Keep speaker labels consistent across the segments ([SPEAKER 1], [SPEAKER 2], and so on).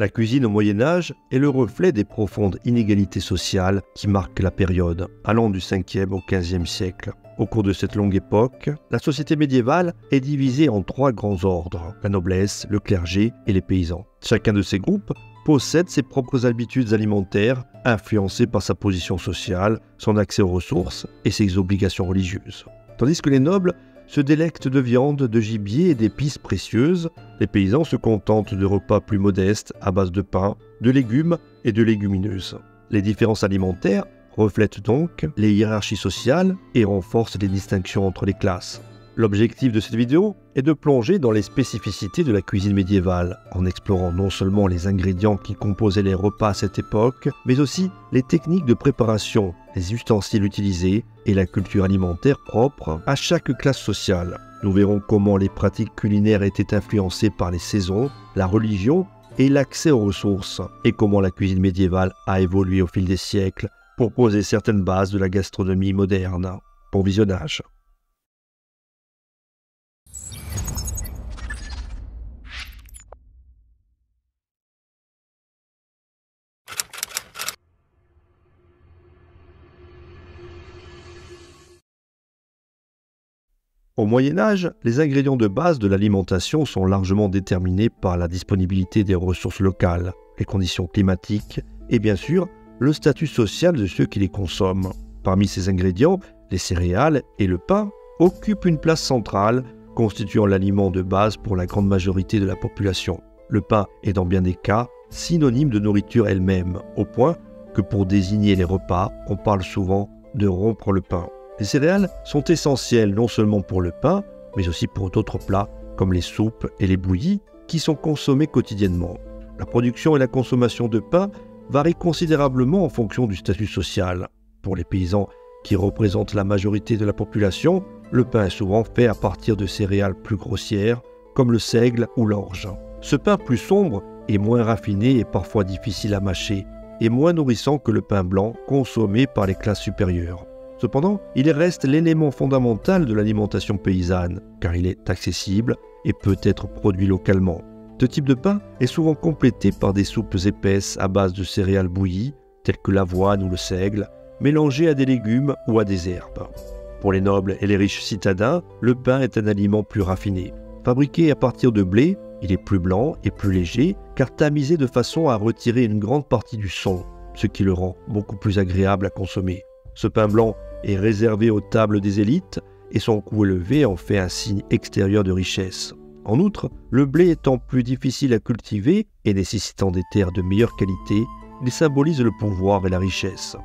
[SPEAKER 1] La cuisine au Moyen-Âge est le reflet des profondes inégalités sociales qui marquent la période, allant du 5e au 15e siècle. Au cours de cette longue époque, la société médiévale est divisée en 3 grands ordres, la noblesse, le clergé et les paysans. Chacun de ces groupes possède ses propres habitudes alimentaires, influencées par sa position sociale, son accès aux ressources et ses obligations religieuses. Tandis que les nobles se délectent de viande, de gibier et d'épices précieuses, les paysans se contentent de repas plus modestes à base de pain, de légumes et de légumineuses. Les différences alimentaires reflètent donc les hiérarchies sociales et renforcent les distinctions entre les classes. L'objectif de cette vidéo est de plonger dans les spécificités de la cuisine médiévale, en explorant non seulement les ingrédients qui composaient les repas à cette époque, mais aussi les techniques de préparation, les ustensiles utilisés et la culture alimentaire propre à chaque classe sociale. Nous verrons comment les pratiques culinaires étaient influencées par les saisons, la religion et l'accès aux ressources, et comment la cuisine médiévale a évolué au fil des siècles pour poser certaines bases de la gastronomie moderne. Bon visionnage. Au Moyen-Âge, les ingrédients de base de l'alimentation sont largement déterminés par la disponibilité des ressources locales, les conditions climatiques et bien sûr le statut social de ceux qui les consomment. Parmi ces ingrédients, les céréales et le pain occupent une place centrale, constituant l'aliment de base pour la grande majorité de la population. Le pain est dans bien des cas synonyme de nourriture elle-même, au point que pour désigner les repas, on parle souvent de rompre le pain. Les céréales sont essentielles non seulement pour le pain, mais aussi pour d'autres plats comme les soupes et les bouillies qui sont consommés quotidiennement. La production et la consommation de pain varient considérablement en fonction du statut social. Pour les paysans qui représentent la majorité de la population, le pain est souvent fait à partir de céréales plus grossières comme le seigle ou l'orge. Ce pain plus sombre est moins raffiné et parfois difficile à mâcher et moins nourrissant que le pain blanc consommé par les classes supérieures. Cependant, il reste l'élément fondamental de l'alimentation paysanne, car il est accessible et peut être produit localement. Ce type de pain est souvent complété par des soupes épaisses à base de céréales bouillies, telles que l'avoine ou le seigle, mélangées à des légumes ou à des herbes. Pour les nobles et les riches citadins, le pain est un aliment plus raffiné. Fabriqué à partir de blé, il est plus blanc et plus léger, car tamisé de façon à retirer une grande partie du son, ce qui le rend beaucoup plus agréable à consommer. Ce pain blanc est réservé aux tables des élites et son coût élevé en fait un signe extérieur de richesse. En outre, le blé étant plus difficile à cultiver et nécessitant des terres de meilleure qualité, il symbolise le pouvoir et la richesse.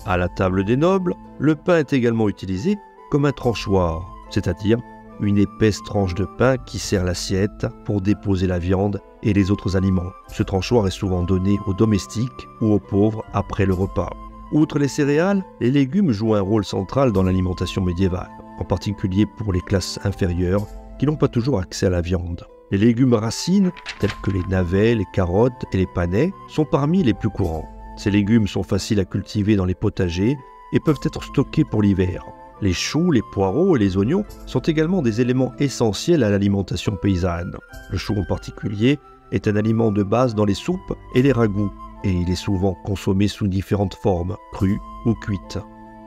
[SPEAKER 1] À la table des nobles, le pain est également utilisé comme un tranchoir, c'est-à-dire une épaisse tranche de pain qui sert l'assiette pour déposer la viande et les autres aliments. Ce tranchoir est souvent donné aux domestiques ou aux pauvres après le repas. Outre les céréales, les légumes jouent un rôle central dans l'alimentation médiévale, en particulier pour les classes inférieures qui n'ont pas toujours accès à la viande. Les légumes racines, tels que les navets, les carottes et les panais, sont parmi les plus courants. Ces légumes sont faciles à cultiver dans les potagers et peuvent être stockés pour l'hiver. Les choux, les poireaux et les oignons sont également des éléments essentiels à l'alimentation paysanne. Le chou en particulier est un aliment de base dans les soupes et les ragoûts, et il est souvent consommé sous différentes formes, crues ou cuites.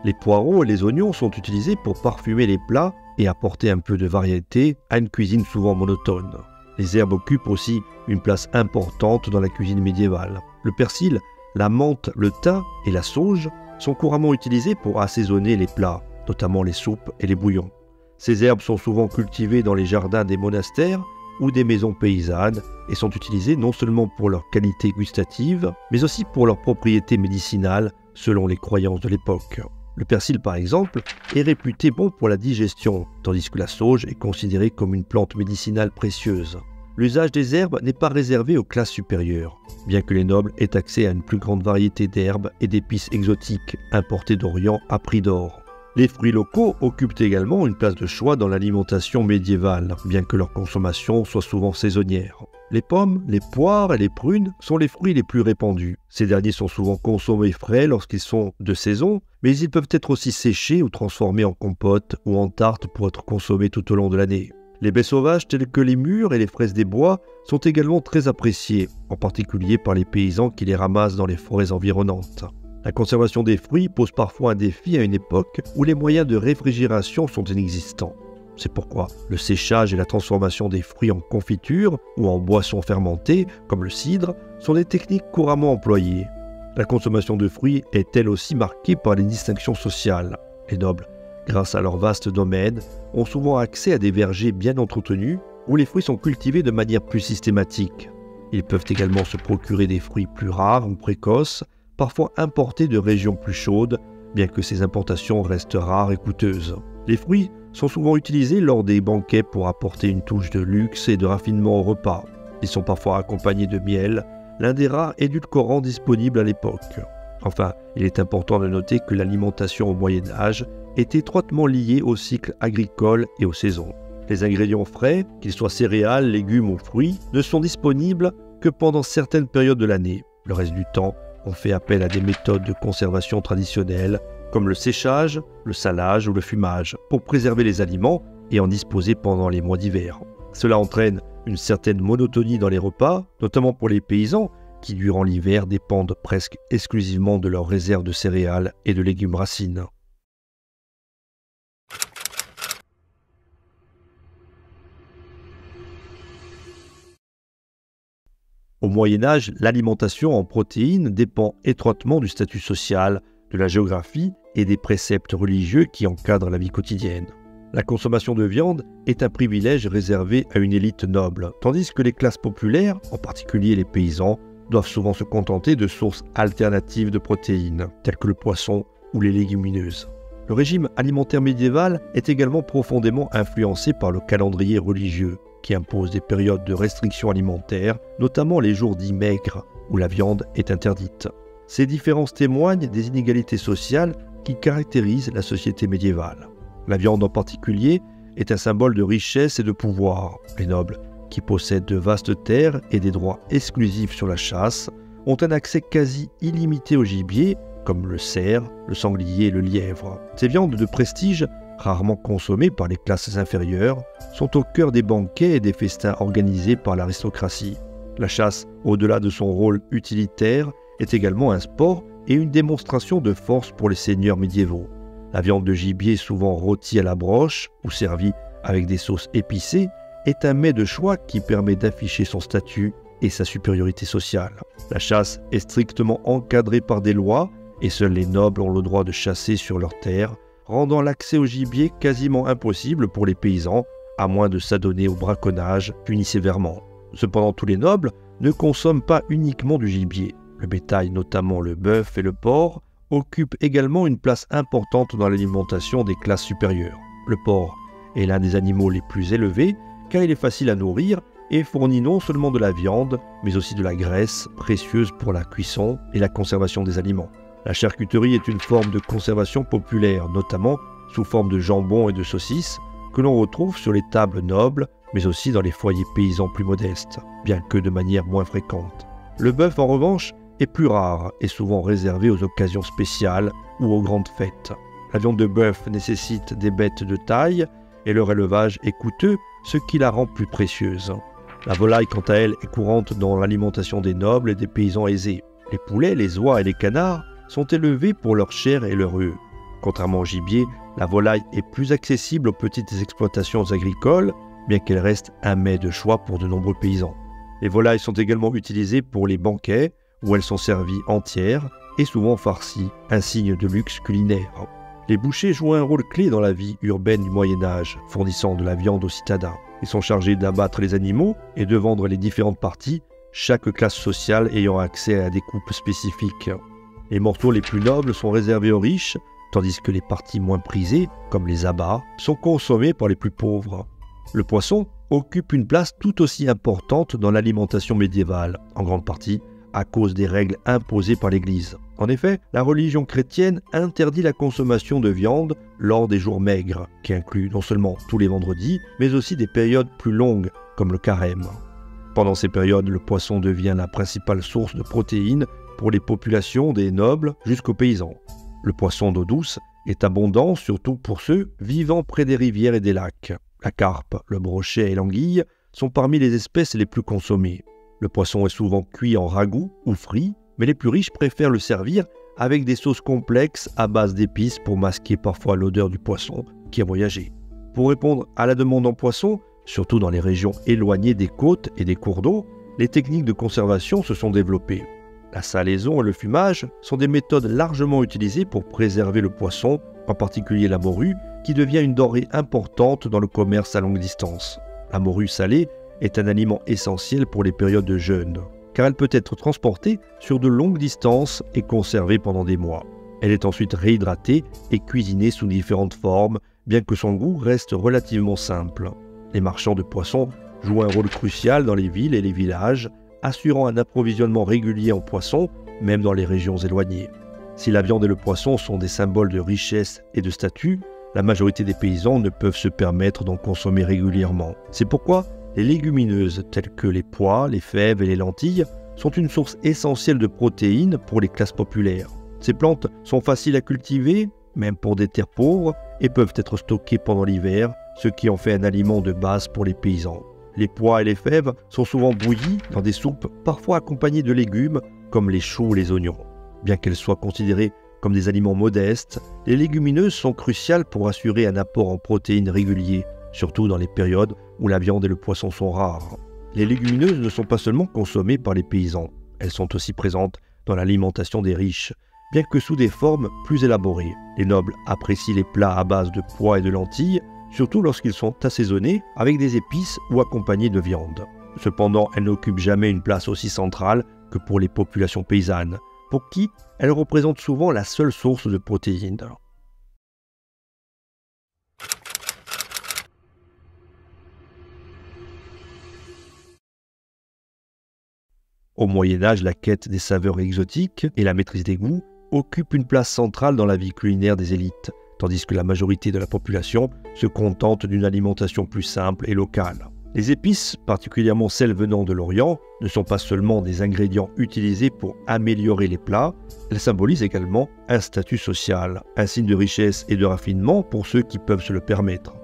[SPEAKER 1] Les poireaux et les oignons sont utilisés pour parfumer les plats et apporter un peu de variété à une cuisine souvent monotone. Les herbes occupent aussi une place importante dans la cuisine médiévale. Le persil, la menthe, le thym et la sauge sont couramment utilisés pour assaisonner les plats, notamment les soupes et les bouillons. Ces herbes sont souvent cultivées dans les jardins des monastères ou des maisons paysannes et sont utilisées non seulement pour leur qualité gustative, mais aussi pour leurs propriétés médicinales selon les croyances de l'époque. Le persil, par exemple, est réputé bon pour la digestion, tandis que la sauge est considérée comme une plante médicinale précieuse. L'usage des herbes n'est pas réservé aux classes supérieures, bien que les nobles aient accès à une plus grande variété d'herbes et d'épices exotiques importées d'Orient à prix d'or. Les fruits locaux occupent également une place de choix dans l'alimentation médiévale, bien que leur consommation soit souvent saisonnière. Les pommes, les poires et les prunes sont les fruits les plus répandus. Ces derniers sont souvent consommés frais lorsqu'ils sont de saison, mais ils peuvent être aussi séchés ou transformés en compote ou en tarte pour être consommés tout au long de l'année. Les baies sauvages telles que les mûres et les fraises des bois sont également très appréciées, en particulier par les paysans qui les ramassent dans les forêts environnantes. La conservation des fruits pose parfois un défi à une époque où les moyens de réfrigération sont inexistants. C'est pourquoi le séchage et la transformation des fruits en confiture ou en boissons fermentées, comme le cidre, sont des techniques couramment employées. La consommation de fruits est elle aussi marquée par les distinctions sociales. Les nobles, grâce à leur vaste domaine, ont souvent accès à des vergers bien entretenus où les fruits sont cultivés de manière plus systématique. Ils peuvent également se procurer des fruits plus rares ou précoces, parfois importés de régions plus chaudes, bien que ces importations restent rares et coûteuses. Les fruits sont souvent utilisés lors des banquets pour apporter une touche de luxe et de raffinement au repas. Ils sont parfois accompagnés de miel, l'un des rares édulcorants disponibles à l'époque. Enfin, il est important de noter que l'alimentation au Moyen-Âge est étroitement liée au cycle agricole et aux saisons. Les ingrédients frais, qu'ils soient céréales, légumes ou fruits, ne sont disponibles que pendant certaines périodes de l'année. Le reste du temps, on fait appel à des méthodes de conservation traditionnelles comme le séchage, le salage ou le fumage pour préserver les aliments et en disposer pendant les mois d'hiver. Cela entraîne une certaine monotonie dans les repas, notamment pour les paysans qui, durant l'hiver, dépendent presque exclusivement de leurs réserves de céréales et de légumes racines. Au Moyen-Âge, l'alimentation en protéines dépend étroitement du statut social, de la géographie et des préceptes religieux qui encadrent la vie quotidienne. La consommation de viande est un privilège réservé à une élite noble, tandis que les classes populaires, en particulier les paysans, doivent souvent se contenter de sources alternatives de protéines, telles que le poisson ou les légumineuses. Le régime alimentaire médiéval est également profondément influencé par le calendrier religieux, qui impose des périodes de restriction alimentaire, notamment les jours dits maigres, où la viande est interdite. Ces différences témoignent des inégalités sociales qui caractérisent la société médiévale. La viande en particulier est un symbole de richesse et de pouvoir. Les nobles, qui possèdent de vastes terres et des droits exclusifs sur la chasse, ont un accès quasi illimité au gibier, comme le cerf, le sanglier et le lièvre. Ces viandes de prestige, rarement consommées par les classes inférieures, sont au cœur des banquets et des festins organisés par l'aristocratie. La chasse, au-delà de son rôle utilitaire, est également un sport et une démonstration de force pour les seigneurs médiévaux. La viande de gibier, souvent rôtie à la broche ou servie avec des sauces épicées, est un mets de choix qui permet d'afficher son statut et sa supériorité sociale. La chasse est strictement encadrée par des lois et seuls les nobles ont le droit de chasser sur leurs terres, rendant l'accès au gibier quasiment impossible pour les paysans, à moins de s'adonner au braconnage, puni sévèrement. Cependant, tous les nobles ne consomment pas uniquement du gibier. Le bétail, notamment le bœuf et le porc, occupe également une place importante dans l'alimentation des classes supérieures. Le porc est l'un des animaux les plus élevés car il est facile à nourrir et fournit non seulement de la viande, mais aussi de la graisse, précieuse pour la cuisson et la conservation des aliments. La charcuterie est une forme de conservation populaire, notamment sous forme de jambon et de saucisses, que l'on retrouve sur les tables nobles, mais aussi dans les foyers paysans plus modestes, bien que de manière moins fréquente. Le bœuf, en revanche, est plus rare et souvent réservé aux occasions spéciales ou aux grandes fêtes. La viande de bœuf nécessite des bêtes de taille et leur élevage est coûteux, ce qui la rend plus précieuse. La volaille, quant à elle, est courante dans l'alimentation des nobles et des paysans aisés. Les poulets, les oies et les canards sont élevés pour leur chair et leur œuf. Contrairement au gibier, la volaille est plus accessible aux petites exploitations agricoles, bien qu'elle reste un mets de choix pour de nombreux paysans. Les volailles sont également utilisées pour les banquets, où elles sont servies entières et souvent farcies, un signe de luxe culinaire. Les bouchers jouent un rôle clé dans la vie urbaine du Moyen-Âge, fournissant de la viande aux citadins. Ils sont chargés d'abattre les animaux et de vendre les différentes parties, chaque classe sociale ayant accès à des coupes spécifiques. Les morceaux les plus nobles sont réservés aux riches, tandis que les parties moins prisées, comme les abats, sont consommées par les plus pauvres. Le poisson occupe une place tout aussi importante dans l'alimentation médiévale, en grande partie à cause des règles imposées par l'Église. En effet, la religion chrétienne interdit la consommation de viande lors des jours maigres, qui inclut non seulement tous les vendredis, mais aussi des périodes plus longues, comme le carême. Pendant ces périodes, le poisson devient la principale source de protéines pour les populations des nobles jusqu'aux paysans. Le poisson d'eau douce est abondant, surtout pour ceux vivant près des rivières et des lacs. La carpe, le brochet et l'anguille sont parmi les espèces les plus consommées. Le poisson est souvent cuit en ragoût ou frit, mais les plus riches préfèrent le servir avec des sauces complexes à base d'épices pour masquer parfois l'odeur du poisson qui a voyagé. Pour répondre à la demande en poisson, surtout dans les régions éloignées des côtes et des cours d'eau, les techniques de conservation se sont développées. La salaison et le fumage sont des méthodes largement utilisées pour préserver le poisson, en particulier la morue, qui devient une denrée importante dans le commerce à longue distance. La morue salée est un aliment essentiel pour les périodes de jeûne, car elle peut être transportée sur de longues distances et conservée pendant des mois. Elle est ensuite réhydratée et cuisinée sous différentes formes, bien que son goût reste relativement simple. Les marchands de poissons jouent un rôle crucial dans les villes et les villages, assurant un approvisionnement régulier en poissons, même dans les régions éloignées. Si la viande et le poisson sont des symboles de richesse et de statut, la majorité des paysans ne peuvent se permettre d'en consommer régulièrement. C'est pourquoi les légumineuses telles que les pois, les fèves et les lentilles sont une source essentielle de protéines pour les classes populaires. Ces plantes sont faciles à cultiver, même pour des terres pauvres, et peuvent être stockées pendant l'hiver, ce qui en fait un aliment de base pour les paysans. Les pois et les fèves sont souvent bouillis dans des soupes, parfois accompagnés de légumes comme les choux ou les oignons. Bien qu'elles soient considérées comme des aliments modestes, les légumineuses sont cruciales pour assurer un apport en protéines régulier, surtout dans les périodes où la viande et le poisson sont rares. Les légumineuses ne sont pas seulement consommées par les paysans, elles sont aussi présentes dans l'alimentation des riches, bien que sous des formes plus élaborées. Les nobles apprécient les plats à base de pois et de lentilles, surtout lorsqu'ils sont assaisonnés avec des épices ou accompagnés de viande. Cependant, elles n'occupent jamais une place aussi centrale que pour les populations paysannes, pour qui elles représentent souvent la seule source de protéines. Au Moyen-Âge, la quête des saveurs exotiques et la maîtrise des goûts occupent une place centrale dans la vie culinaire des élites, tandis que la majorité de la population se contente d'une alimentation plus simple et locale. Les épices, particulièrement celles venant de l'Orient, ne sont pas seulement des ingrédients utilisés pour améliorer les plats, elles symbolisent également un statut social, un signe de richesse et de raffinement pour ceux qui peuvent se le permettre.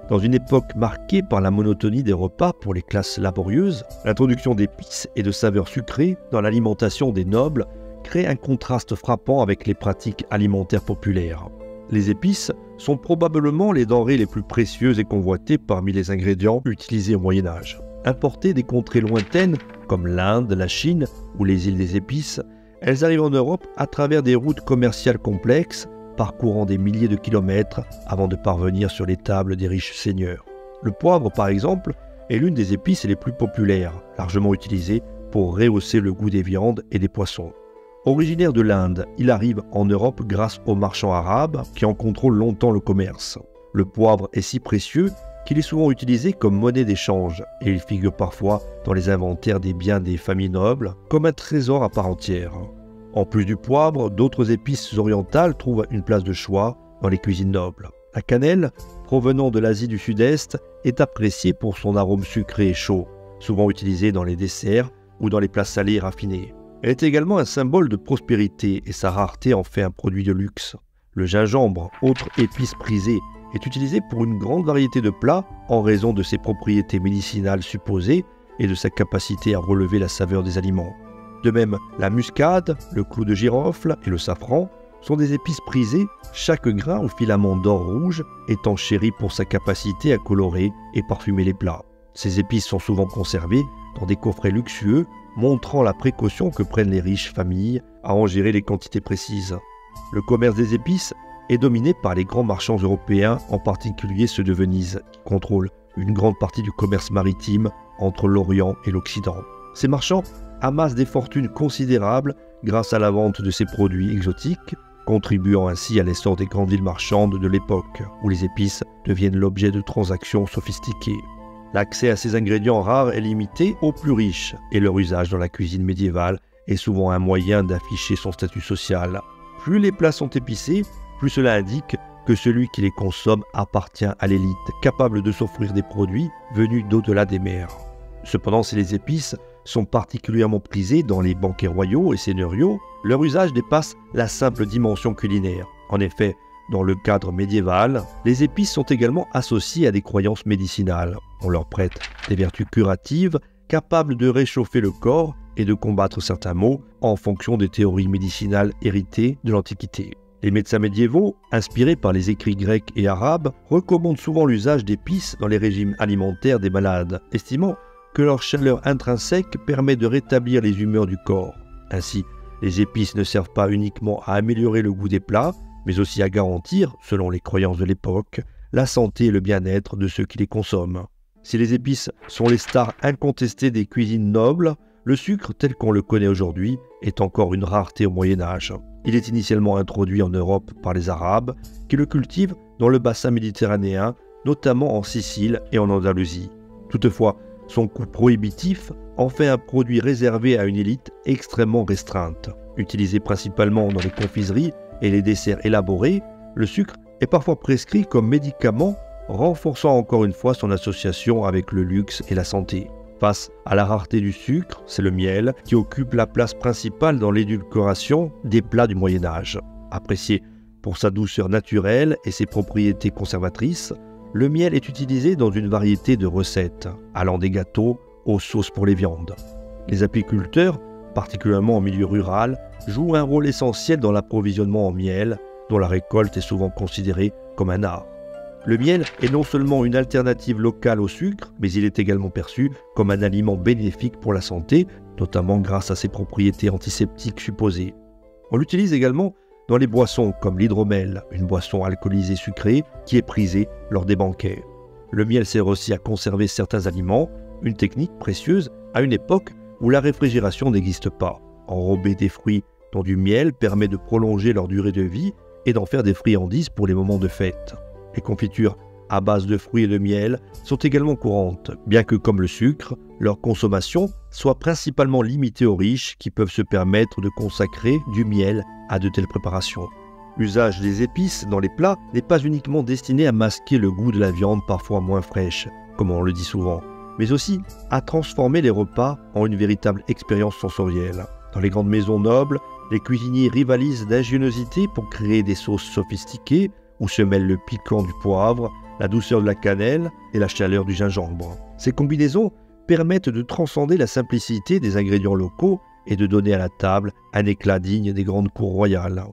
[SPEAKER 1] Dans une époque marquée par la monotonie des repas pour les classes laborieuses, l'introduction d'épices et de saveurs sucrées dans l'alimentation des nobles crée un contraste frappant avec les pratiques alimentaires populaires. Les épices sont probablement les denrées les plus précieuses et convoitées parmi les ingrédients utilisés au Moyen-Âge. Importées des contrées lointaines comme l'Inde, la Chine ou les îles des épices, elles arrivent en Europe à travers des routes commerciales complexes, parcourant des milliers de kilomètres avant de parvenir sur les tables des riches seigneurs. Le poivre, par exemple, est l'une des épices les plus populaires, largement utilisée pour rehausser le goût des viandes et des poissons. Originaire de l'Inde, il arrive en Europe grâce aux marchands arabes qui en contrôlent longtemps le commerce. Le poivre est si précieux qu'il est souvent utilisé comme monnaie d'échange et il figure parfois dans les inventaires des biens des familles nobles comme un trésor à part entière. En plus du poivre, d'autres épices orientales trouvent une place de choix dans les cuisines nobles. La cannelle, provenant de l'Asie du Sud-Est, est appréciée pour son arôme sucré et chaud, souvent utilisée dans les desserts ou dans les plats salés et raffinés. Elle est également un symbole de prospérité et sa rareté en fait un produit de luxe. Le gingembre, autre épice prisée, est utilisé pour une grande variété de plats en raison de ses propriétés médicinales supposées et de sa capacité à relever la saveur des aliments. De même, la muscade, le clou de girofle et le safran sont des épices prisées, chaque grain au filament d'or rouge étant chéri pour sa capacité à colorer et parfumer les plats. Ces épices sont souvent conservées dans des coffrets luxueux, montrant la précaution que prennent les riches familles à en gérer les quantités précises. Le commerce des épices est dominé par les grands marchands européens, en particulier ceux de Venise, qui contrôlent une grande partie du commerce maritime entre l'Orient et l'Occident. Ces marchands amassent des fortunes considérables grâce à la vente de ces produits exotiques, contribuant ainsi à l'essor des grandes villes marchandes de l'époque, où les épices deviennent l'objet de transactions sophistiquées. L'accès à ces ingrédients rares est limité aux plus riches, et leur usage dans la cuisine médiévale est souvent un moyen d'afficher son statut social. Plus les plats sont épicés, plus cela indique que celui qui les consomme appartient à l'élite, capable de s'offrir des produits venus d'au-delà des mers. Cependant, si les épices sont particulièrement prisées dans les banquets royaux et seigneuriaux, leur usage dépasse la simple dimension culinaire. En effet, dans le cadre médiéval, les épices sont également associées à des croyances médicinales. On leur prête des vertus curatives capables de réchauffer le corps et de combattre certains maux en fonction des théories médicinales héritées de l'Antiquité. Les médecins médiévaux, inspirés par les écrits grecs et arabes, recommandent souvent l'usage d'épices dans les régimes alimentaires des malades, estimant que leur chaleur intrinsèque permet de rétablir les humeurs du corps. Ainsi, les épices ne servent pas uniquement à améliorer le goût des plats, mais aussi à garantir, selon les croyances de l'époque, la santé et le bien-être de ceux qui les consomment. Si les épices sont les stars incontestées des cuisines nobles, le sucre tel qu'on le connaît aujourd'hui est encore une rareté au Moyen-Âge. Il est initialement introduit en Europe par les Arabes, qui le cultivent dans le bassin méditerranéen, notamment en Sicile et en Andalousie. Toutefois, son coût prohibitif en fait un produit réservé à une élite extrêmement restreinte. Utilisé principalement dans les confiseries et les desserts élaborés, le sucre est parfois prescrit comme médicament, renforçant encore une fois son association avec le luxe et la santé. Face à la rareté du sucre, c'est le miel qui occupe la place principale dans l'édulcoration des plats du Moyen-Âge. Apprécié pour sa douceur naturelle et ses propriétés conservatrices, le miel est utilisé dans une variété de recettes, allant des gâteaux aux sauces pour les viandes. Les apiculteurs, particulièrement en milieu rural, jouent un rôle essentiel dans l'approvisionnement en miel, dont la récolte est souvent considérée comme un art. Le miel est non seulement une alternative locale au sucre, mais il est également perçu comme un aliment bénéfique pour la santé, notamment grâce à ses propriétés antiseptiques supposées. On l'utilise également dans les boissons comme l'hydromel, une boisson alcoolisée sucrée qui est prisée lors des banquets. Le miel sert aussi à conserver certains aliments, une technique précieuse à une époque où la réfrigération n'existe pas. Enrober des fruits dans du miel permet de prolonger leur durée de vie et d'en faire des friandises pour les moments de fête. Les confitures à base de fruits et de miel sont également courantes, bien que comme le sucre, leur consommation soit principalement limitée aux riches qui peuvent se permettre de consacrer du miel à de telles préparations. L'usage des épices dans les plats n'est pas uniquement destiné à masquer le goût de la viande parfois moins fraîche, comme on le dit souvent, mais aussi à transformer les repas en une véritable expérience sensorielle. Dans les grandes maisons nobles, les cuisiniers rivalisent d'ingéniosité pour créer des sauces sophistiquées où se mêlent le piquant du poivre, la douceur de la cannelle et la chaleur du gingembre. Ces combinaisons permettent de transcender la simplicité des ingrédients locaux et de donner à la table un éclat digne des grandes cours royales.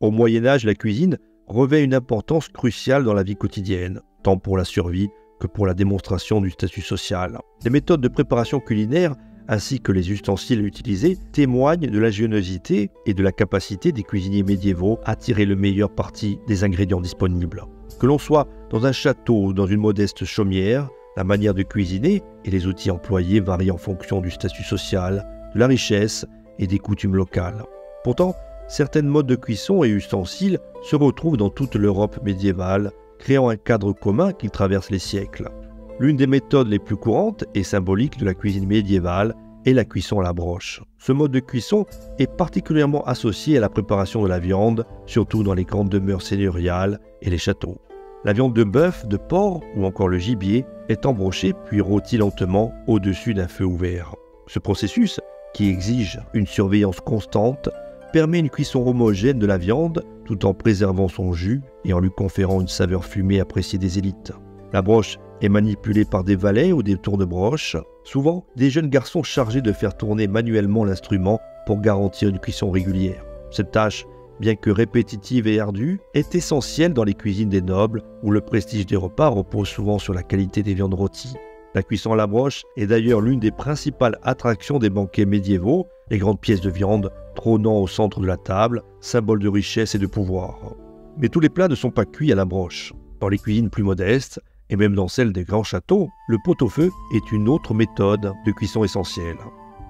[SPEAKER 1] Au Moyen-Âge, la cuisine revêt une importance cruciale dans la vie quotidienne, tant pour la survie que pour la démonstration du statut social. Les méthodes de préparation culinaire ainsi que les ustensiles utilisés témoignent de l'ingéniosité et de la capacité des cuisiniers médiévaux à tirer le meilleur parti des ingrédients disponibles. Que l'on soit dans un château ou dans une modeste chaumière, la manière de cuisiner et les outils employés varient en fonction du statut social, de la richesse et des coutumes locales. Pourtant, certaines modes de cuisson et ustensiles se retrouvent dans toute l'Europe médiévale, créant un cadre commun qui traverse les siècles. L'une des méthodes les plus courantes et symboliques de la cuisine médiévale est la cuisson à la broche. Ce mode de cuisson est particulièrement associé à la préparation de la viande, surtout dans les grandes demeures seigneuriales et les châteaux. La viande de bœuf, de porc ou encore le gibier est embrochée puis rôtie lentement au-dessus d'un feu ouvert. Ce processus, qui exige une surveillance constante, permet une cuisson homogène de la viande tout en préservant son jus et en lui conférant une saveur fumée appréciée des élites. La broche est manipulée par des valets ou des tourne-broche, souvent des jeunes garçons chargés de faire tourner manuellement l'instrument pour garantir une cuisson régulière. Cette tâche, bien que répétitive et ardue, est essentielle dans les cuisines des nobles où le prestige des repas repose souvent sur la qualité des viandes rôties. La cuisson à la broche est d'ailleurs l'une des principales attractions des banquets médiévaux, les grandes pièces de viande trônant au centre de la table, symbole de richesse et de pouvoir. Mais tous les plats ne sont pas cuits à la broche. Dans les cuisines plus modestes, et même dans celles des grands châteaux, le pot-au-feu est une autre méthode de cuisson essentielle.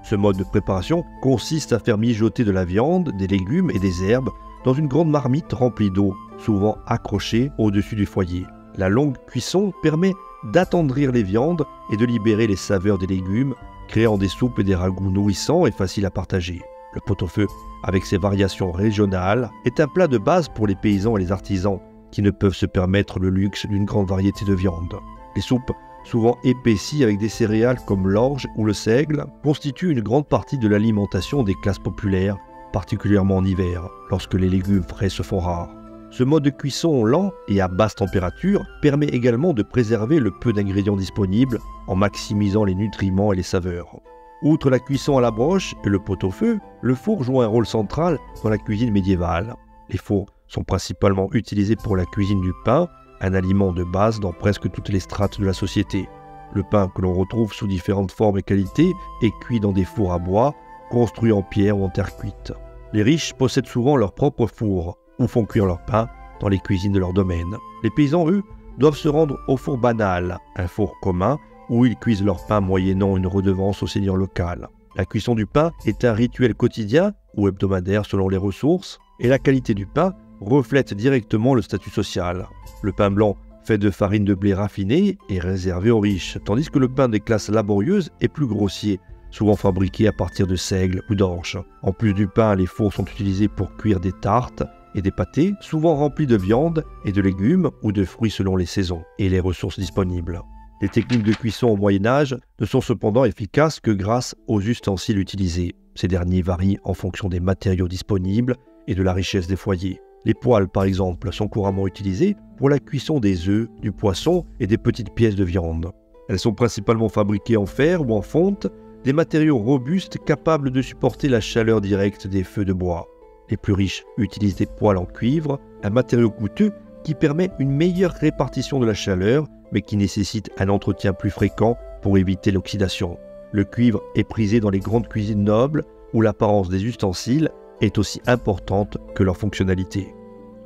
[SPEAKER 1] Ce mode de préparation consiste à faire mijoter de la viande, des légumes et des herbes dans une grande marmite remplie d'eau, souvent accrochée au-dessus du foyer. La longue cuisson permet d'attendrir les viandes et de libérer les saveurs des légumes, créant des soupes et des ragoûts nourrissants et faciles à partager. Le pot-au-feu, avec ses variations régionales, est un plat de base pour les paysans et les artisans qui ne peuvent se permettre le luxe d'une grande variété de viandes. Les soupes souvent épaissis avec des céréales comme l'orge ou le seigle, constituent une grande partie de l'alimentation des classes populaires, particulièrement en hiver, lorsque les légumes frais se font rares. Ce mode de cuisson lent et à basse température permet également de préserver le peu d'ingrédients disponibles en maximisant les nutriments et les saveurs. Outre la cuisson à la broche et le pot-au-feu, le four joue un rôle central dans la cuisine médiévale. Les fours sont principalement utilisés pour la cuisine du pain, un aliment de base dans presque toutes les strates de la société. Le pain que l'on retrouve sous différentes formes et qualités est cuit dans des fours à bois, construits en pierre ou en terre cuite. Les riches possèdent souvent leur propre four, ou font cuire leur pain dans les cuisines de leur domaine. Les paysans, eux, doivent se rendre au four banal, un four commun, où ils cuisent leur pain moyennant une redevance au seigneur local. La cuisson du pain est un rituel quotidien ou hebdomadaire selon les ressources, et la qualité du pain reflète directement le statut social. Le pain blanc, fait de farine de blé raffinée, est réservé aux riches, tandis que le pain des classes laborieuses est plus grossier, souvent fabriqué à partir de seigle ou d'orge. En plus du pain, les fours sont utilisés pour cuire des tartes et des pâtés, souvent remplis de viande et de légumes ou de fruits selon les saisons et les ressources disponibles. Les techniques de cuisson au Moyen-Âge ne sont cependant efficaces que grâce aux ustensiles utilisés. Ces derniers varient en fonction des matériaux disponibles et de la richesse des foyers. Les poêles, par exemple, sont couramment utilisées pour la cuisson des œufs, du poisson et des petites pièces de viande. Elles sont principalement fabriquées en fer ou en fonte, des matériaux robustes capables de supporter la chaleur directe des feux de bois. Les plus riches utilisent des poêles en cuivre, un matériau coûteux qui permet une meilleure répartition de la chaleur, mais qui nécessite un entretien plus fréquent pour éviter l'oxydation. Le cuivre est prisé dans les grandes cuisines nobles, où l'apparence des ustensiles est aussi importante que leur fonctionnalité.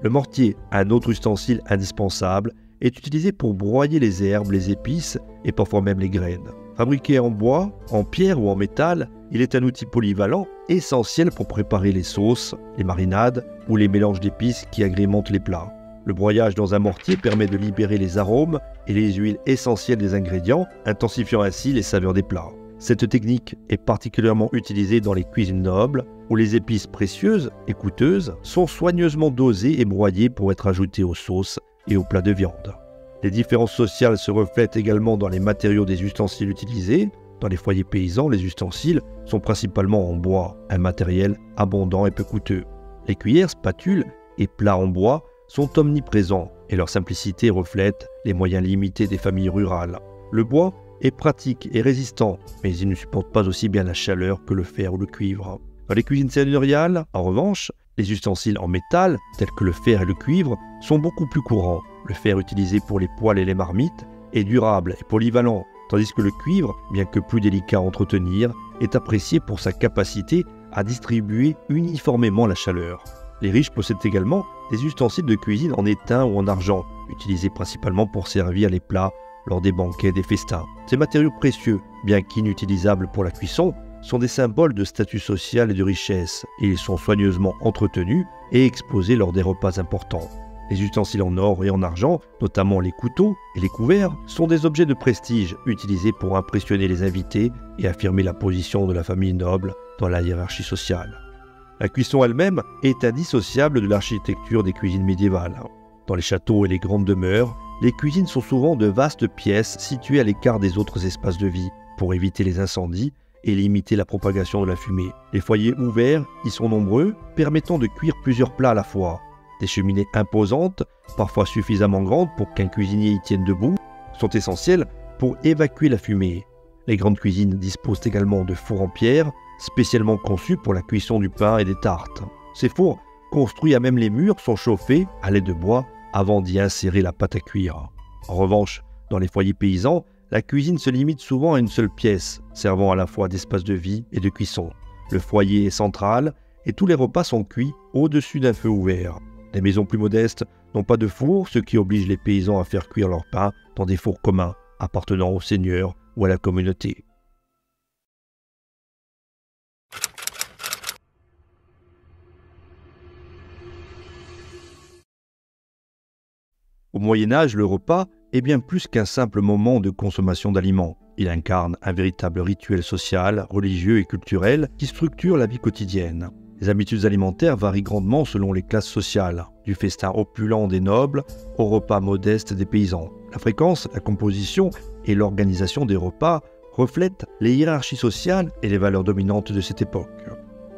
[SPEAKER 1] Le mortier, un autre ustensile indispensable, est utilisé pour broyer les herbes, les épices et parfois même les graines. Fabriqué en bois, en pierre ou en métal, il est un outil polyvalent essentiel pour préparer les sauces, les marinades ou les mélanges d'épices qui agrémentent les plats. Le broyage dans un mortier permet de libérer les arômes et les huiles essentielles des ingrédients, intensifiant ainsi les saveurs des plats. Cette technique est particulièrement utilisée dans les cuisines nobles, où les épices précieuses et coûteuses sont soigneusement dosées et broyées pour être ajoutées aux sauces et aux plats de viande. Les différences sociales se reflètent également dans les matériaux des ustensiles utilisés. Dans les foyers paysans, les ustensiles sont principalement en bois, un matériel abondant et peu coûteux. Les cuillères, spatules et plats en bois sont omniprésents et leur simplicité reflète les moyens limités des familles rurales. Le bois est pratique et résistant, mais il ne supporte pas aussi bien la chaleur que le fer ou le cuivre. Dans les cuisines seigneuriales, en revanche, les ustensiles en métal, tels que le fer et le cuivre, sont beaucoup plus courants. Le fer utilisé pour les poêles et les marmites est durable et polyvalent, tandis que le cuivre, bien que plus délicat à entretenir, est apprécié pour sa capacité à distribuer uniformément la chaleur. Les riches possèdent également des ustensiles de cuisine en étain ou en argent, utilisés principalement pour servir les plats lors des banquets et des festins. Ces matériaux précieux, bien qu'inutilisables pour la cuisson, sont des symboles de statut social et de richesse, et ils sont soigneusement entretenus et exposés lors des repas importants. Les ustensiles en or et en argent, notamment les couteaux et les couverts, sont des objets de prestige utilisés pour impressionner les invités et affirmer la position de la famille noble dans la hiérarchie sociale. La cuisson elle-même est indissociable de l'architecture des cuisines médiévales. Dans les châteaux et les grandes demeures, les cuisines sont souvent de vastes pièces situées à l'écart des autres espaces de vie pour éviter les incendies et limiter la propagation de la fumée. Les foyers ouverts y sont nombreux, permettant de cuire plusieurs plats à la fois. Des cheminées imposantes, parfois suffisamment grandes pour qu'un cuisinier y tienne debout, sont essentielles pour évacuer la fumée. Les grandes cuisines disposent également de fours en pierre, spécialement conçus pour la cuisson du pain et des tartes. Ces fours, construits à même les murs, sont chauffés à l'aide de bois avant d'y insérer la pâte à cuire. En revanche, dans les foyers paysans, la cuisine se limite souvent à une seule pièce, servant à la fois d'espace de vie et de cuisson. Le foyer est central et tous les repas sont cuits au-dessus d'un feu ouvert. Les maisons plus modestes n'ont pas de four, ce qui oblige les paysans à faire cuire leur pain dans des fours communs appartenant au seigneur ou à la communauté. Au Moyen-Âge, le repas est bien plus qu'un simple moment de consommation d'aliments. Il incarne un véritable rituel social, religieux et culturel qui structure la vie quotidienne. Les habitudes alimentaires varient grandement selon les classes sociales, du festin opulent des nobles au repas modeste des paysans. La fréquence, la composition et l'organisation des repas reflètent les hiérarchies sociales et les valeurs dominantes de cette époque.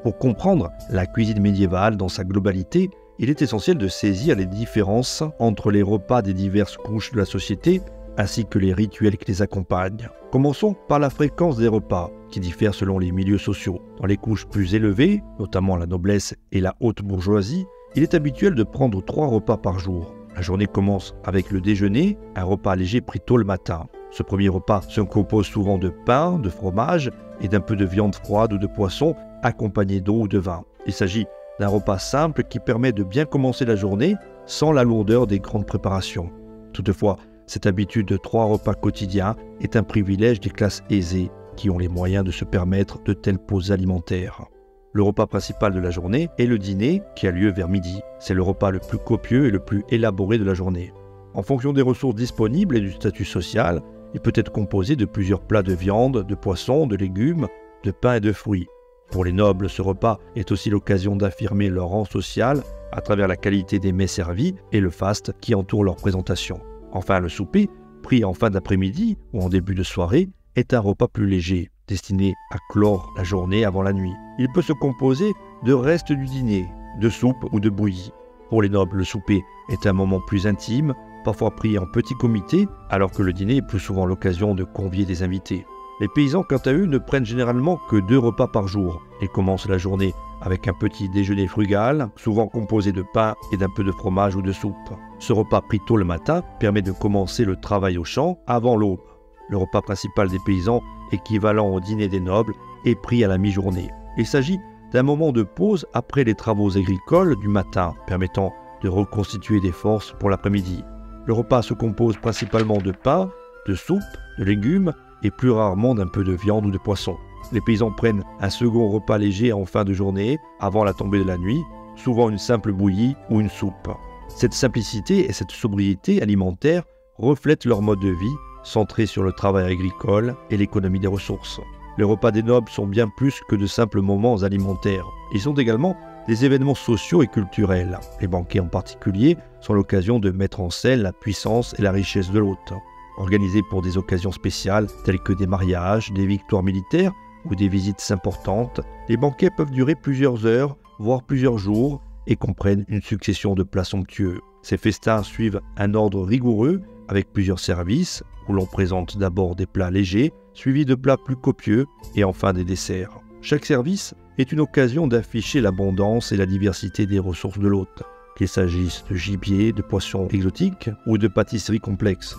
[SPEAKER 1] Pour comprendre la cuisine médiévale dans sa globalité, il est essentiel de saisir les différences entre les repas des diverses couches de la société ainsi que les rituels qui les accompagnent. Commençons par la fréquence des repas, qui diffère selon les milieux sociaux. Dans les couches plus élevées, notamment la noblesse et la haute bourgeoisie, il est habituel de prendre 3 repas par jour. La journée commence avec le déjeuner, un repas léger pris tôt le matin. Ce premier repas se compose souvent de pain, de fromage et d'un peu de viande froide ou de poisson, accompagné d'eau ou de vin. Il s'agit d'un repas simple qui permet de bien commencer la journée sans la lourdeur des grandes préparations. Toutefois, cette habitude de 3 repas quotidiens est un privilège des classes aisées qui ont les moyens de se permettre de telles pauses alimentaires. Le repas principal de la journée est le dîner qui a lieu vers midi. C'est le repas le plus copieux et le plus élaboré de la journée. En fonction des ressources disponibles et du statut social, il peut être composé de plusieurs plats de viande, de poisson, de légumes, de pain et de fruits. Pour les nobles, ce repas est aussi l'occasion d'affirmer leur rang social à travers la qualité des mets servis et le faste qui entoure leur présentation. Enfin, le souper, pris en fin d'après-midi ou en début de soirée, est un repas plus léger, destiné à clore la journée avant la nuit. Il peut se composer de restes du dîner, de soupe ou de bouillie. Pour les nobles, le souper est un moment plus intime, parfois pris en petit comité, alors que le dîner est plus souvent l'occasion de convier des invités. Les paysans, quant à eux, ne prennent généralement que 2 repas par jour et commencent la journée avec un petit déjeuner frugal, souvent composé de pain et d'un peu de fromage ou de soupe. Ce repas pris tôt le matin permet de commencer le travail au champ avant l'aube. Le repas principal des paysans, équivalent au dîner des nobles, est pris à la mi-journée. Il s'agit d'un moment de pause après les travaux agricoles du matin, permettant de reconstituer des forces pour l'après-midi. Le repas se compose principalement de pain, de soupe, de légumes et plus rarement d'un peu de viande ou de poisson. Les paysans prennent un second repas léger en fin de journée, avant la tombée de la nuit, souvent une simple bouillie ou une soupe. Cette simplicité et cette sobriété alimentaire reflètent leur mode de vie, centré sur le travail agricole et l'économie des ressources. Les repas des nobles sont bien plus que de simples moments alimentaires. Ils sont également des événements sociaux et culturels. Les banquets en particulier sont l'occasion de mettre en scène la puissance et la richesse de l'hôte. Organisés pour des occasions spéciales telles que des mariages, des victoires militaires ou des visites importantes, les banquets peuvent durer plusieurs heures, voire plusieurs jours, et comprennent une succession de plats somptueux. Ces festins suivent un ordre rigoureux avec plusieurs services, où l'on présente d'abord des plats légers, suivis de plats plus copieux et enfin des desserts. Chaque service est une occasion d'afficher l'abondance et la diversité des ressources de l'hôte, qu'il s'agisse de gibier, de poissons exotiques ou de pâtisseries complexes.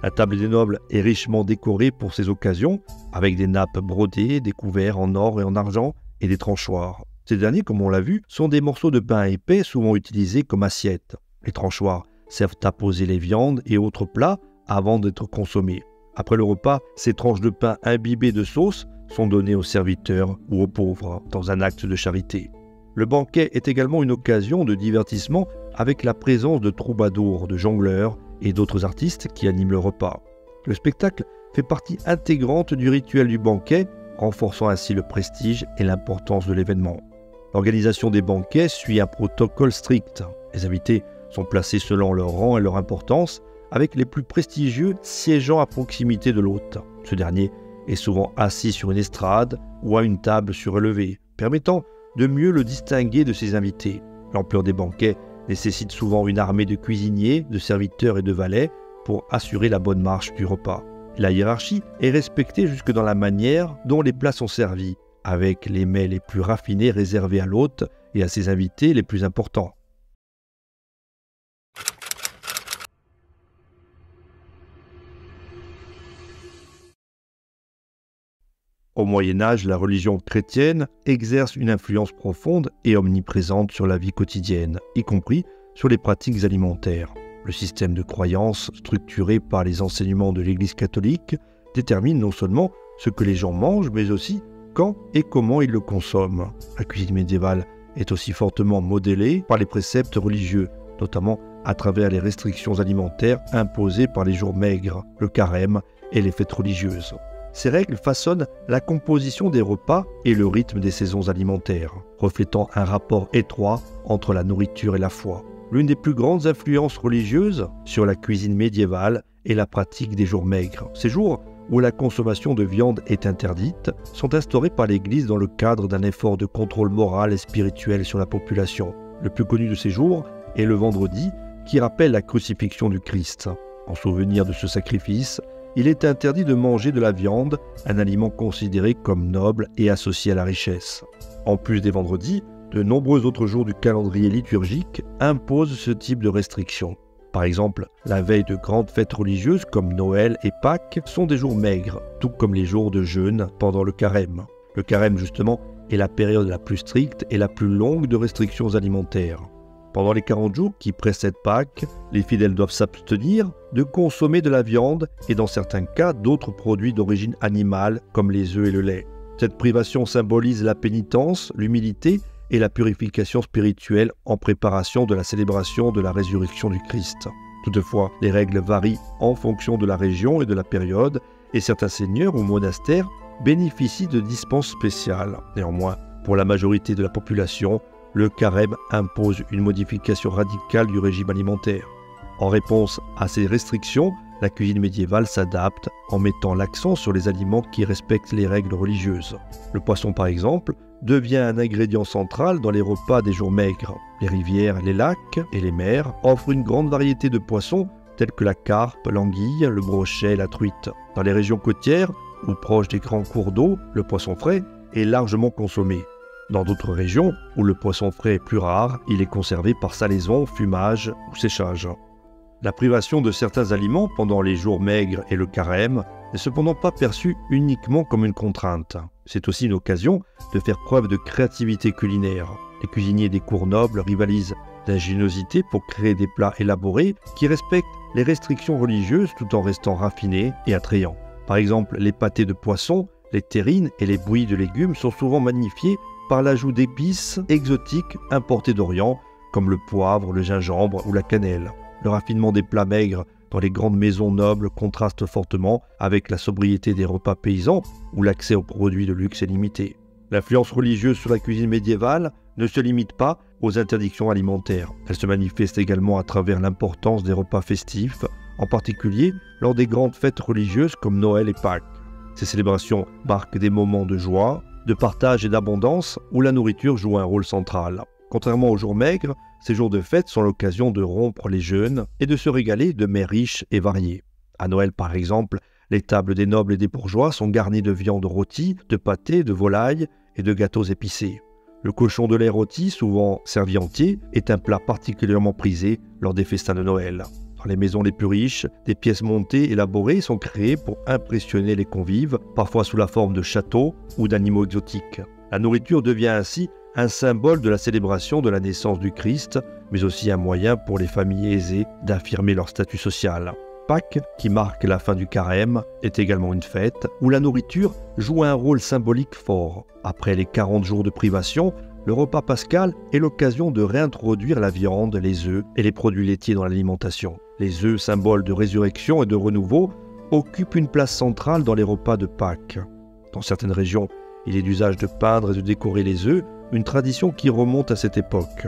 [SPEAKER 1] La table des nobles est richement décorée pour ces occasions, avec des nappes brodées, des couverts en or et en argent et des tranchoirs. Ces derniers, comme on l'a vu, sont des morceaux de pain épais souvent utilisés comme assiette. Les tranchoirs servent à poser les viandes et autres plats avant d'être consommés. Après le repas, ces tranches de pain imbibées de sauce sont données aux serviteurs ou aux pauvres dans un acte de charité. Le banquet est également une occasion de divertissement avec la présence de troubadours, de jongleurs et d'autres artistes qui animent le repas. Le spectacle fait partie intégrante du rituel du banquet, renforçant ainsi le prestige et l'importance de l'événement. L'organisation des banquets suit un protocole strict. Les invités sont placés selon leur rang et leur importance, avec les plus prestigieux siégeant à proximité de l'hôte. Ce dernier est souvent assis sur une estrade ou à une table surélevée, permettant de mieux le distinguer de ses invités. L'ampleur des banquets nécessite souvent une armée de cuisiniers, de serviteurs et de valets pour assurer la bonne marche du repas. La hiérarchie est respectée jusque dans la manière dont les plats sont servis, avec les mets les plus raffinés réservés à l'hôte et à ses invités les plus importants. Au Moyen-Âge, la religion chrétienne exerce une influence profonde et omniprésente sur la vie quotidienne, y compris sur les pratiques alimentaires. Le système de croyance structuré par les enseignements de l'Église catholique détermine non seulement ce que les gens mangent, mais aussi quand et comment ils le consomment. La cuisine médiévale est aussi fortement modélée par les préceptes religieux, notamment à travers les restrictions alimentaires imposées par les jours maigres, le carême et les fêtes religieuses. Ces règles façonnent la composition des repas et le rythme des saisons alimentaires, reflétant un rapport étroit entre la nourriture et la foi. L'une des plus grandes influences religieuses sur la cuisine médiévale est la pratique des jours maigres. Ces jours où la consommation de viande est interdite sont instaurés par l'Église dans le cadre d'un effort de contrôle moral et spirituel sur la population. Le plus connu de ces jours est le vendredi, qui rappelle la crucifixion du Christ. En souvenir de ce sacrifice, il est interdit de manger de la viande, un aliment considéré comme noble et associé à la richesse. En plus des vendredis, de nombreux autres jours du calendrier liturgique imposent ce type de restrictions. Par exemple, la veille de grandes fêtes religieuses comme Noël et Pâques sont des jours maigres, tout comme les jours de jeûne pendant le carême. Le carême, justement, est la période la plus stricte et la plus longue de restrictions alimentaires. Pendant les 40 jours qui précèdent Pâques, les fidèles doivent s'abstenir de consommer de la viande et dans certains cas d'autres produits d'origine animale comme les œufs et le lait. Cette privation symbolise la pénitence, l'humilité et la purification spirituelle en préparation de la célébration de la résurrection du Christ. Toutefois, les règles varient en fonction de la région et de la période, et certains seigneurs ou monastères bénéficient de dispenses spéciales. Néanmoins, pour la majorité de la population, le carême impose une modification radicale du régime alimentaire. En réponse à ces restrictions, la cuisine médiévale s'adapte en mettant l'accent sur les aliments qui respectent les règles religieuses. Le poisson, par exemple, devient un ingrédient central dans les repas des jours maigres. Les rivières, les lacs et les mers offrent une grande variété de poissons tels que la carpe, l'anguille, le brochet et la truite. Dans les régions côtières ou proches des grands cours d'eau, le poisson frais est largement consommé. Dans d'autres régions où le poisson frais est plus rare, il est conservé par salaison, fumage ou séchage. La privation de certains aliments pendant les jours maigres et le carême n'est cependant pas perçue uniquement comme une contrainte. C'est aussi une occasion de faire preuve de créativité culinaire. Les cuisiniers des cours nobles rivalisent d'ingéniosité pour créer des plats élaborés qui respectent les restrictions religieuses tout en restant raffinés et attrayants. Par exemple, les pâtés de poisson, les terrines et les bouillies de légumes sont souvent magnifiés par l'ajout d'épices exotiques importées d'Orient, comme le poivre, le gingembre ou la cannelle. Le raffinement des plats maigres dans les grandes maisons nobles contraste fortement avec la sobriété des repas paysans où l'accès aux produits de luxe est limité. L'influence religieuse sur la cuisine médiévale ne se limite pas aux interdictions alimentaires. Elle se manifeste également à travers l'importance des repas festifs, en particulier lors des grandes fêtes religieuses comme Noël et Pâques. Ces célébrations marquent des moments de joie, de partage et d'abondance où la nourriture joue un rôle central. Contrairement aux jours maigres, ces jours de fête sont l'occasion de rompre les jeûnes et de se régaler de mets riches et variés. À Noël par exemple, les tables des nobles et des bourgeois sont garnies de viande rôtie, de pâté, de volaille et de gâteaux épicés. Le cochon de lait rôti, souvent servi entier, est un plat particulièrement prisé lors des festins de Noël. Dans les maisons les plus riches, des pièces montées élaborées sont créées pour impressionner les convives, parfois sous la forme de châteaux ou d'animaux exotiques. La nourriture devient ainsi un symbole de la célébration de la naissance du Christ, mais aussi un moyen pour les familles aisées d'affirmer leur statut social. Pâques, qui marque la fin du carême, est également une fête où la nourriture joue un rôle symbolique fort. Après les 40 jours de privation, le repas pascal est l'occasion de réintroduire la viande, les œufs et les produits laitiers dans l'alimentation. Les œufs, symbole de résurrection et de renouveau, occupent une place centrale dans les repas de Pâques. Dans certaines régions, il est d'usage de peindre et de décorer les œufs, une tradition qui remonte à cette époque.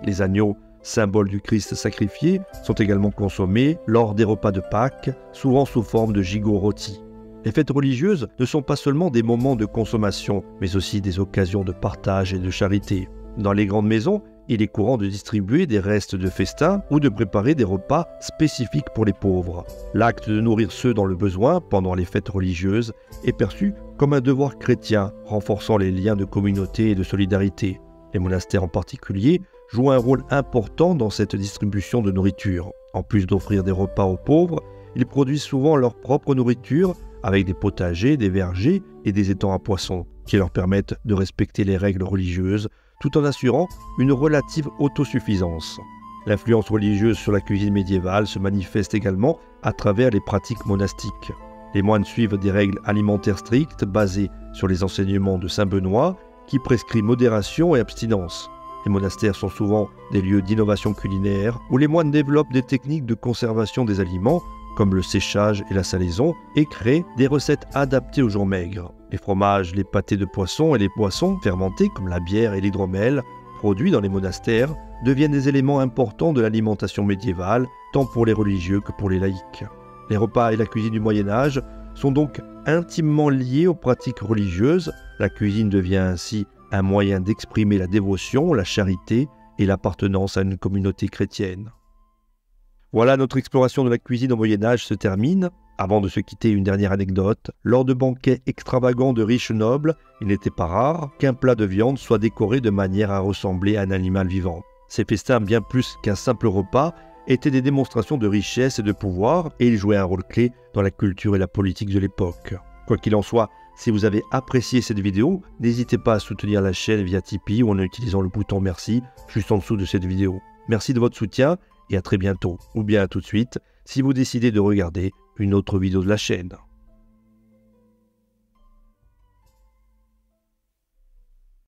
[SPEAKER 1] Les agneaux, symbole du Christ sacrifié, sont également consommés lors des repas de Pâques, souvent sous forme de gigots rôtis. Les fêtes religieuses ne sont pas seulement des moments de consommation, mais aussi des occasions de partage et de charité. Dans les grandes maisons, il est courant de distribuer des restes de festin ou de préparer des repas spécifiques pour les pauvres. L'acte de nourrir ceux dans le besoin pendant les fêtes religieuses est perçu comme un devoir chrétien, renforçant les liens de communauté et de solidarité. Les monastères en particulier jouent un rôle important dans cette distribution de nourriture. En plus d'offrir des repas aux pauvres, ils produisent souvent leur propre nourriture avec des potagers, des vergers et des étangs à poissons qui leur permettent de respecter les règles religieuses tout en assurant une relative autosuffisance. L'influence religieuse sur la cuisine médiévale se manifeste également à travers les pratiques monastiques. Les moines suivent des règles alimentaires strictes basées sur les enseignements de saint Benoît qui prescrit modération et abstinence. Les monastères sont souvent des lieux d'innovation culinaire où les moines développent des techniques de conservation des aliments comme le séchage et la salaison, et créent des recettes adaptées aux gens maigres. Les fromages, les pâtés de poisson et les boissons fermentés, comme la bière et l'hydromel, produits dans les monastères, deviennent des éléments importants de l'alimentation médiévale, tant pour les religieux que pour les laïcs. Les repas et la cuisine du Moyen-Âge sont donc intimement liés aux pratiques religieuses. La cuisine devient ainsi un moyen d'exprimer la dévotion, la charité et l'appartenance à une communauté chrétienne. Voilà, notre exploration de la cuisine au Moyen-Âge se termine. Avant de se quitter, une dernière anecdote. Lors de banquets extravagants de riches nobles, il n'était pas rare qu'un plat de viande soit décoré de manière à ressembler à un animal vivant. Ces festins, bien plus qu'un simple repas, étaient des démonstrations de richesse et de pouvoir, et ils jouaient un rôle clé dans la culture et la politique de l'époque. Quoi qu'il en soit, si vous avez apprécié cette vidéo, n'hésitez pas à soutenir la chaîne via Tipeee ou en utilisant le bouton merci juste en dessous de cette vidéo. Merci de votre soutien et à très bientôt, ou bien à tout de suite, si vous décidez de regarder une autre vidéo de la chaîne.